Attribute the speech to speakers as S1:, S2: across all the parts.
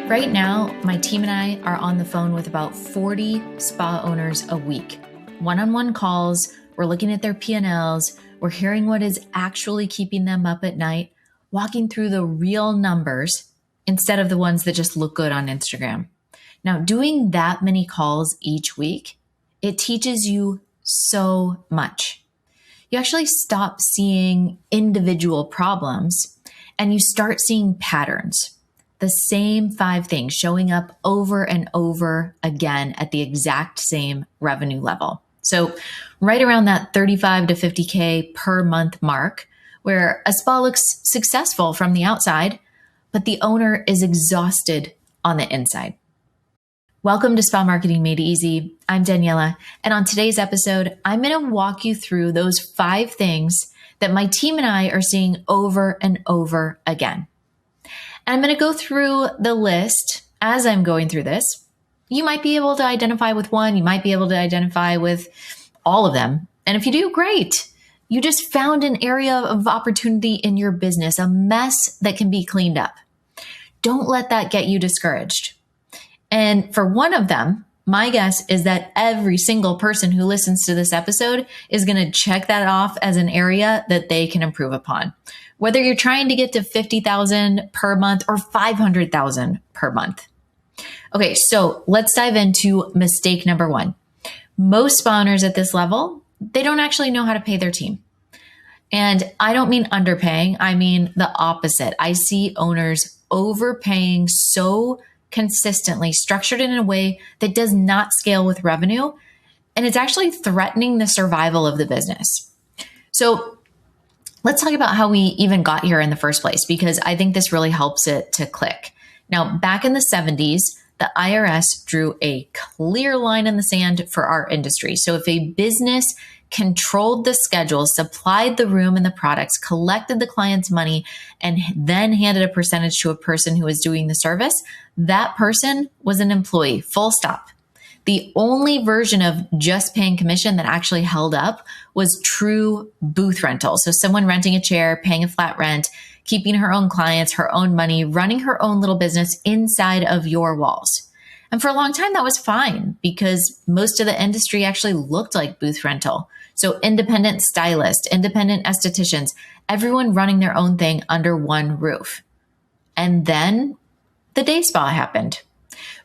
S1: Right now, my team and I are on the phone with about 40 spa owners a week. One-on-one calls, we're looking at their P&Ls, we're hearing what is actually keeping them up at night, walking through the real numbers instead of the ones that just look good on Instagram. Now, doing that many calls each week, it teaches you so much. You actually stop seeing individual problems and you start seeing patterns. The same 5 things showing up over and over again at the exact same revenue level. So right around that 35 to 50K per month mark, where a spa looks successful from the outside, but the owner is exhausted on the inside. Welcome to Spa Marketing Made Easy. I'm Daniela, and on today's episode, I'm going to walk you through those 5 things that my team and I are seeing over and over again. I'm going to go through the list as I'm going through this. You might be able to identify with one. You might be able to identify with all of them. And if you do, great. You just found an area of opportunity in your business, a mess that can be cleaned up. Don't let that get you discouraged. And for one of them, my guess is that every single person who listens to this episode is going to check that off as an area that they can improve upon. Whether you're trying to get to 50,000 per month or 500,000 per month. Okay, so let's dive into mistake number 1. Most spa owners at this level, they don't actually know how to pay their team. And I don't mean underpaying, I mean the opposite. I see owners overpaying so consistently, structured in a way that does not scale with revenue, and it's actually threatening the survival of the business. So let's talk about how we even got here in the first place, because I think this really helps it to click. Now, back in the 70s, the IRS drew a clear line in the sand for our industry. So if a business controlled the schedule, supplied the room and the products, collected the client's money, and then handed a percentage to a person who was doing the service, that person was an employee, full stop. The only version of just paying commission that actually held up was true booth rental. So someone renting a chair, paying a flat rent, keeping her own clients, her own money, running her own little business inside of your walls. And for a long time, that was fine because most of the industry actually looked like booth rental. So independent stylists, independent estheticians, everyone running their own thing under one roof. And then the day spa happened.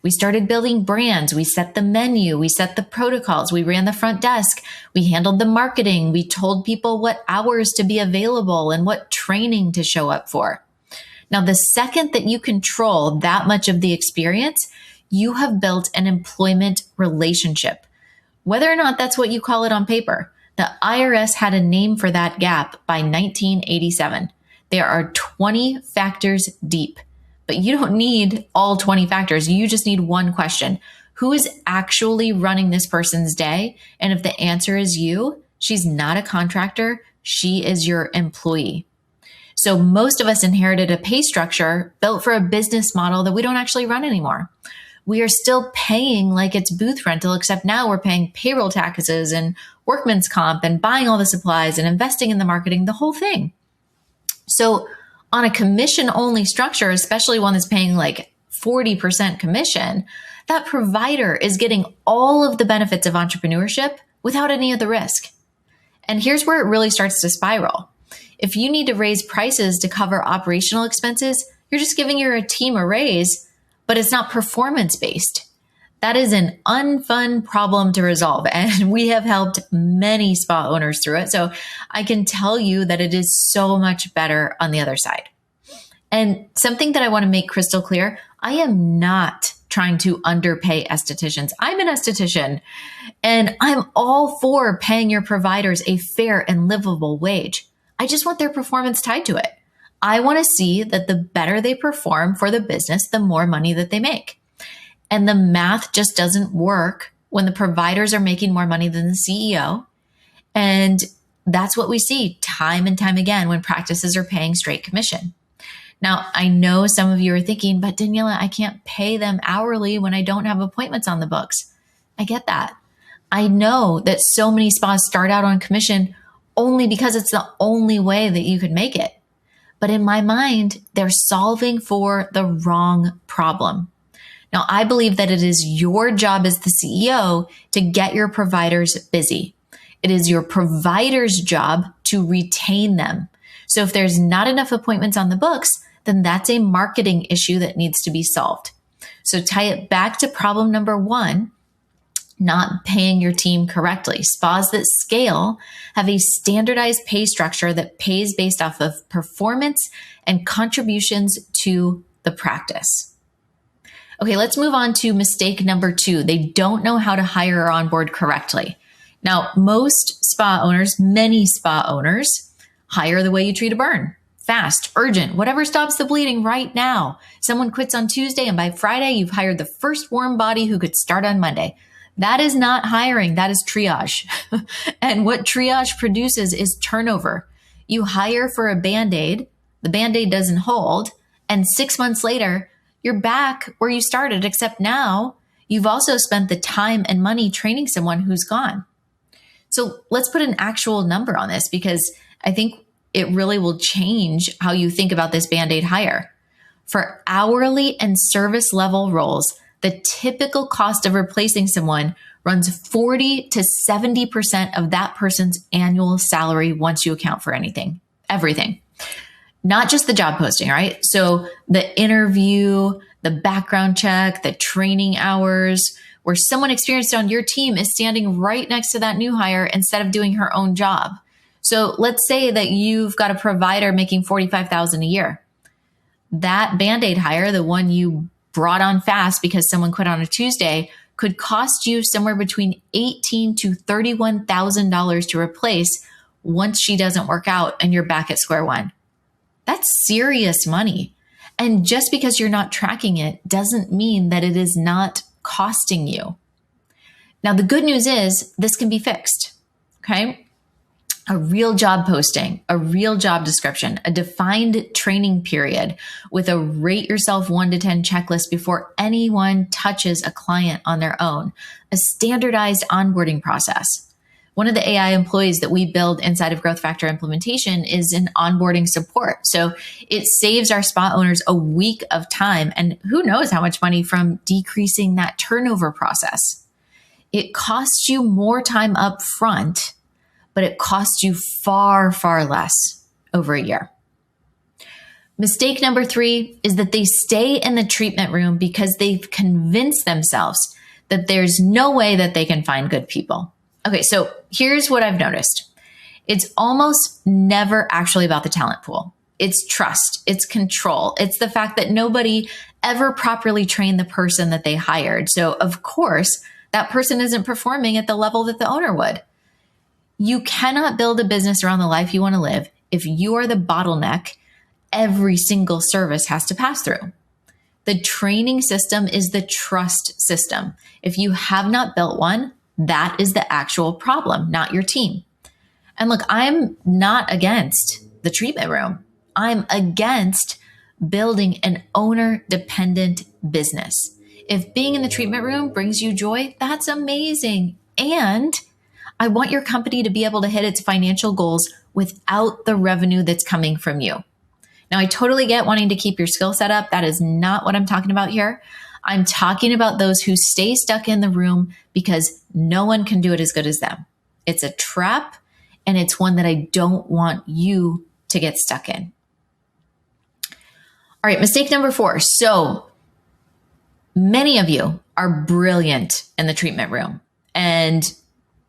S1: We started building brands. We set the menu. We set the protocols. We ran the front desk. We handled the marketing. We told people what hours to be available and what training to show up for. Now, the second that you control that much of the experience, you have built an employment relationship. Whether or not that's what you call it on paper, the IRS had a name for that gap by 1987. There are 20 factors deep. But you don't need all 20 factors. You just need one question. Who is actually running this person's day? And if the answer is you, she's not a contractor. She is your employee. So most of us inherited a pay structure built for a business model that we don't actually run anymore. We are still paying like it's booth rental, except now we're paying payroll taxes and workman's comp and buying all the supplies and investing in the marketing, the whole thing. So on a commission-only structure, especially one that's paying like 40% commission, that provider is getting all of the benefits of entrepreneurship without any of the risk. And here's where it really starts to spiral. If you need to raise prices to cover operational expenses, you're just giving your team a raise, but it's not performance-based. That is an unfun problem to resolve, and we have helped many spa owners through it. So I can tell you that it is so much better on the other side. And something that I want to make crystal clear, I am not trying to underpay estheticians. I'm an esthetician, and I'm all for paying your providers a fair and livable wage. I just want their performance tied to it. I want to see that the better they perform for the business, the more money that they make. And the math just doesn't work when the providers are making more money than the CEO. And that's what we see time and time again when practices are paying straight commission. Now, I know some of you are thinking, but Daniela, I can't pay them hourly when I don't have appointments on the books. I get that. I know that so many spas start out on commission only because it's the only way that you could make it. But in my mind, they're solving for the wrong problem. Now, I believe that it is your job as the CEO to get your providers busy. It is your provider's job to retain them. So if there's not enough appointments on the books, then that's a marketing issue that needs to be solved. So tie it back to problem number one, not paying your team correctly. Spas that scale have a standardized pay structure that pays based off of performance and contributions to the practice. Okay, let's move on to mistake number two. They don't know how to hire or onboard correctly. Now, most spa owners, many spa owners, hire the way you treat a burn. Fast, urgent, whatever stops the bleeding right now. Someone quits on Tuesday and by Friday, you've hired the first warm body who could start on Monday. That is not hiring, that is triage. And what triage produces is turnover. You hire for a Band-Aid, the Band-Aid doesn't hold, and 6 months later, you're back where you started, except now you've also spent the time and money training someone who's gone. So let's put an actual number on this because I think it really will change how you think about this Band-Aid hire. For hourly and service level roles, the typical cost of replacing someone runs 40 to 70% of that person's annual salary once you account for everything. Not just the job posting, right? So the interview, the background check, the training hours, where someone experienced on your team is standing right next to that new hire instead of doing her own job. So let's say that you've got a provider making $45,000 a year. That Band-Aid hire, the one you brought on fast because someone quit on a Tuesday, could cost you somewhere between $18,000 to $31,000 to replace once she doesn't work out and you're back at square one. That's serious money. And just because you're not tracking it doesn't mean that it is not costing you. Now, the good news is this can be fixed, okay? A real job posting, a real job description, a defined training period with a rate yourself 1 to 10 checklist before anyone touches a client on their own, a standardized onboarding process. One of the AI employees that we build inside of Growth Factor implementation is an onboarding support. So it saves our spa owners a week of time and who knows how much money from decreasing that turnover process. It costs you more time up front, but it costs you far, far less over a year. Mistake number 3 is that they stay in the treatment room because they've convinced themselves that there's no way that they can find good people. Okay, so here's what I've noticed. It's almost never actually about the talent pool. It's trust, it's control. It's the fact that nobody ever properly trained the person that they hired. So of course, that person isn't performing at the level that the owner would. You cannot build a business around the life you want to live if you are the bottleneck every single service has to pass through. The training system is the trust system. If you have not built one, that is the actual problem, not your team. And look, I'm not against the treatment room. I'm against building an owner-dependent business. If being in the treatment room brings you joy, that's amazing. And I want your company to be able to hit its financial goals without the revenue that's coming from you. Now, I totally get wanting to keep your skill set up. That is not what I'm talking about here. I'm talking about those who stay stuck in the room because no one can do it as good as them. It's a trap, and it's one that I don't want you to get stuck in. All right, mistake number 4. So many of you are brilliant in the treatment room, and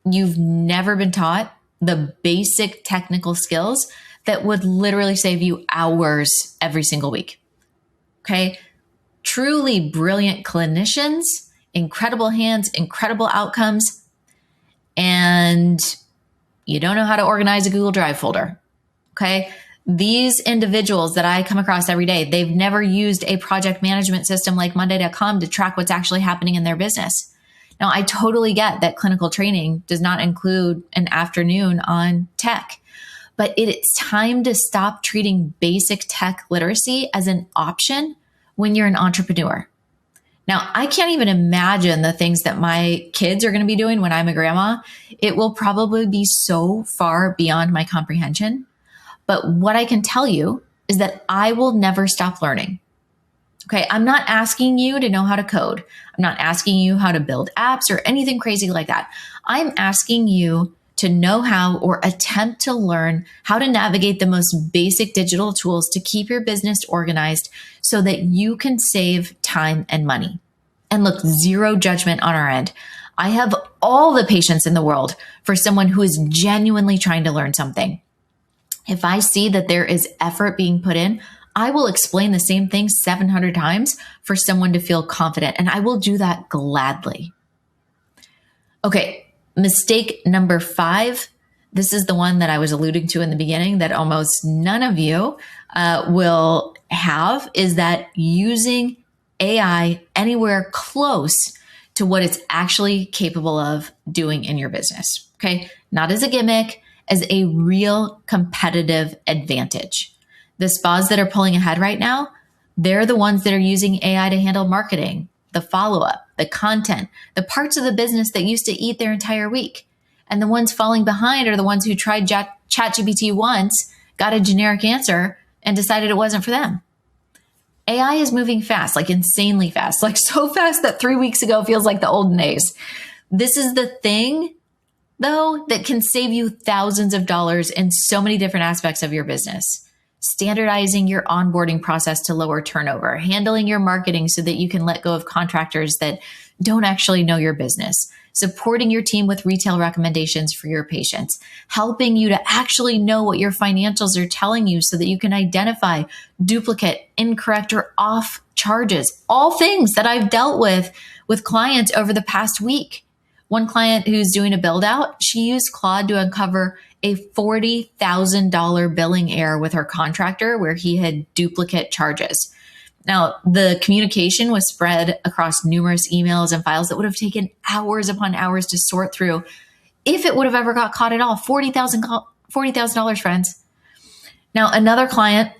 S1: you've never been taught the basic technical skills that would literally save you hours every single week. Okay? Truly brilliant clinicians, incredible hands, incredible outcomes, and you don't know how to organize a Google Drive folder. Okay? These individuals that I come across every day, they've never used a project management system like Monday.com to track what's actually happening in their business. Now, I totally get that clinical training does not include an afternoon on tech, but it's time to stop treating basic tech literacy as an option when you're an entrepreneur. Now, I can't even imagine the things that my kids are going to be doing when I'm a grandma. It will probably be so far beyond my comprehension. But what I can tell you is that I will never stop learning. Okay, I'm not asking you to know how to code. I'm not asking you how to build apps or anything crazy like that. I'm asking you to know how or attempt to learn how to navigate the most basic digital tools to keep your business organized so that you can save time and money. And look, zero judgment on our end. I have all the patience in the world for someone who is genuinely trying to learn something. If I see that there is effort being put in, I will explain the same thing 700 times for someone to feel confident, and I will do that gladly. Okay, mistake number 5. This is the one that I was alluding to in the beginning that almost none of you will have, is that using AI anywhere close to what it's actually capable of doing in your business. Okay, not as a gimmick, as a real competitive advantage. The spas that are pulling ahead right now, they're the ones that are using AI to handle marketing, the follow-up, the content, the parts of the business that used to eat their entire week. And the ones falling behind are the ones who tried ChatGPT once, got a generic answer, and decided it wasn't for them. AI is moving fast, like insanely fast, like so fast that 3 weeks ago feels like the olden days. This is the thing, though, that can save you thousands of dollars in so many different aspects of your business. Standardizing your onboarding process to lower turnover, handling your marketing so that you can let go of contractors that don't actually know your business, supporting your team with retail recommendations for your patients, helping you to actually know what your financials are telling you so that you can identify duplicate, incorrect, or off charges. All things that I've dealt with clients over the past week. One client who's doing a build out, she used Claude to uncover a $40,000 billing error with her contractor where he had duplicate charges. Now, the communication was spread across numerous emails and files that would have taken hours upon hours to sort through if it would have ever got caught at all. $40,000, friends. Now, another client,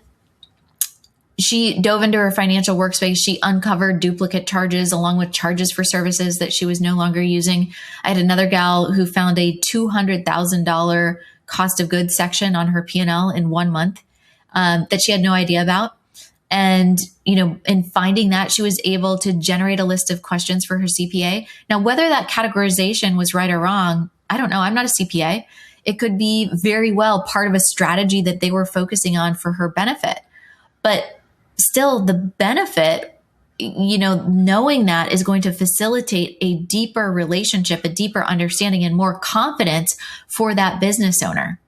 S1: she dove into her financial workspace. She uncovered duplicate charges along with charges for services that she was no longer using. I had another gal who found a $200,000 cost of goods section on her P&L in 1 month that she had no idea about. And, in finding that, she was able to generate a list of questions for her CPA. Now, whether that categorization was right or wrong, I don't know. I'm not a CPA. It could be very well part of a strategy that they were focusing on for her benefit. But still, the benefit, knowing that is going to facilitate a deeper relationship, a deeper understanding, and more confidence for that business owner.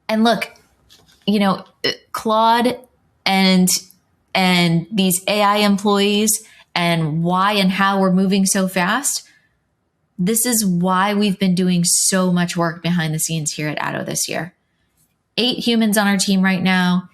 S1: And look, Claude and these AI employees and why and how we're moving so fast. This is why we've been doing so much work behind the scenes here at Addo this year. 8 humans on our team right now,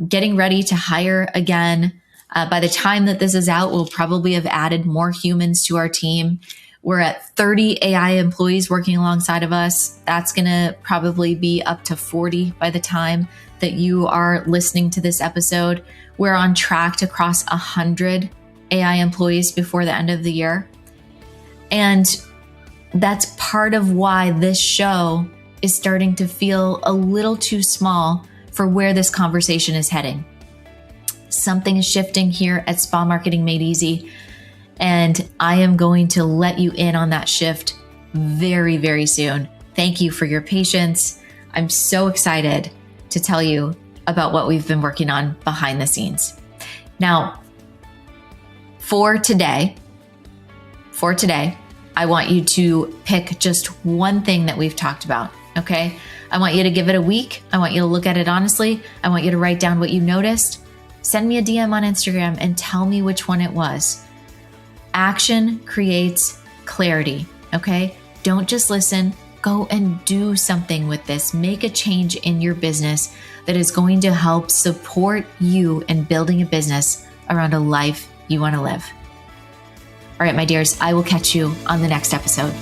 S1: getting ready to hire again. By the time that this is out, we'll probably have added more humans to our team. We're at 30 AI employees working alongside of us. That's going to probably be up to 40 by the time that you are listening to this episode. We're on track to cross 100 AI employees before the end of the year. And that's part of why this show is starting to feel a little too small for where this conversation is heading. Something is shifting here at Spa Marketing Made Easy, and I am going to let you in on that shift very, very soon. Thank you for your patience. I'm so excited to tell you about what we've been working on behind the scenes. Now, for today, I want you to pick just one thing that we've talked about, okay? I want you to give it a week. I want you to look at it honestly. I want you to write down what you noticed. Send me a DM on Instagram and tell me which one it was. Action creates clarity, okay? Don't just listen. Go and do something with this. Make a change in your business that is going to help support you in building a business around a life you want to live. All right, my dears, I will catch you on the next episode.